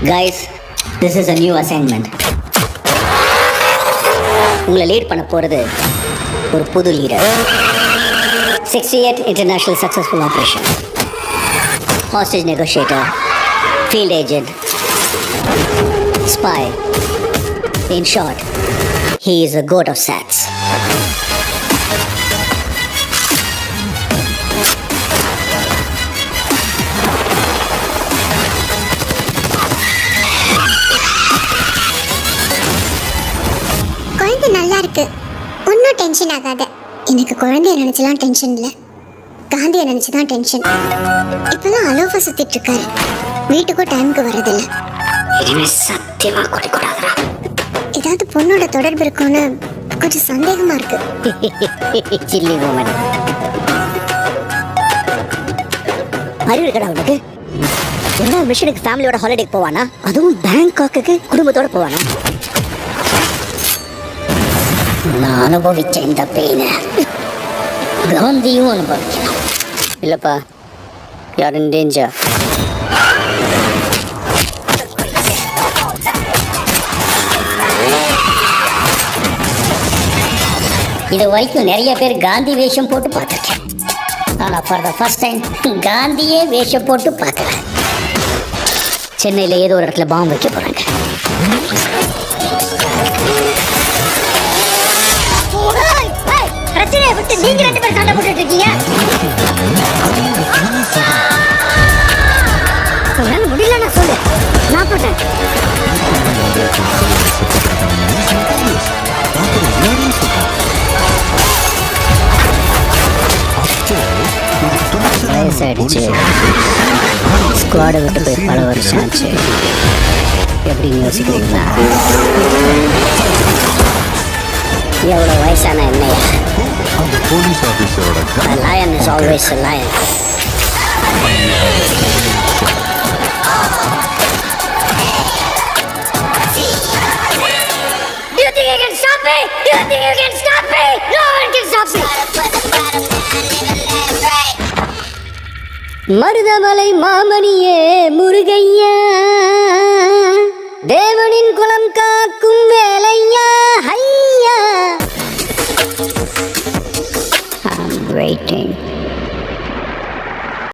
Guys, this is a new assignment. உங்களை lead பண்ண போகிறது ஒரு புது leader. 68 international successful operation. Hostage negotiator, field agent, spy. In short, he is a goat of SATs. குழந்தை நல்லா இருக்கு, ஒன்றும் டென்ஷன் ஆகாத. எனக்கு குழந்தைய நினைச்சலாம் டென்ஷன் இல்லை, காந்தியை நினைச்சுதான் டென்ஷன். இப்பெல்லாம் அலோஃபா சுத்திட்டு இருக்காரு, வீட்டுக்கும் டைமுக்கு வர்றதில்ல. இனிமே சத்தியமா குடிக்கூடாதுடா. ஏதாவது பொண்ணோட தொடர்பு இருக்கும்னு கொஞ்சம் சந்தேகமா இருக்கு. Chilli woman. அறிவு இருக்கடா உனக்கு? எல்லா மிஷனுக்கு ஃபேமிலியோட ஹாலிடேக்கு போவானா? அதுவும் பேங்காக்கு குடும்பத்தோட போவானா? நான் அனுபவிச்ச இந்த பெயினை காந்தியும் அனுபவிக்கணும். இல்லப்பா, யார் இன் டேஞ்சர்? இது வரைக்கும் நிறைய பேர் காந்தி வேஷம் போட்டு பார்த்துருக்கேன். ஆனால் ஃபார் த ஃபர்ஸ்ட் டைம் காந்தியே வேஷம் போட்டு பார்க்குறேன். சென்னையில் ஏதோ ஒரு இடத்துல பாம்பு வைக்க போகிறாங்க. பிரச்சனையை விட்டு நீங்க 2 பேர் சண்டை போட்டுட்டு இருக்கீங்க. முடியல, நான் சொல்லு, நான் போட்டேன். வயசாயிடுச்சு, ஸ்குவாடை விட்டு போய் பல வருஷம் ஆச்சு. எப்படின்னு யோசிக்கிறீங்களா? எவ்வளோ வயசான என்னையா? A lion is always a lion. Do you think you can stop me? Do you think you can stop me? No one can stop me. Marudhamalai மாமணியே முருகையா, தேவனின் குலம் காக்கும்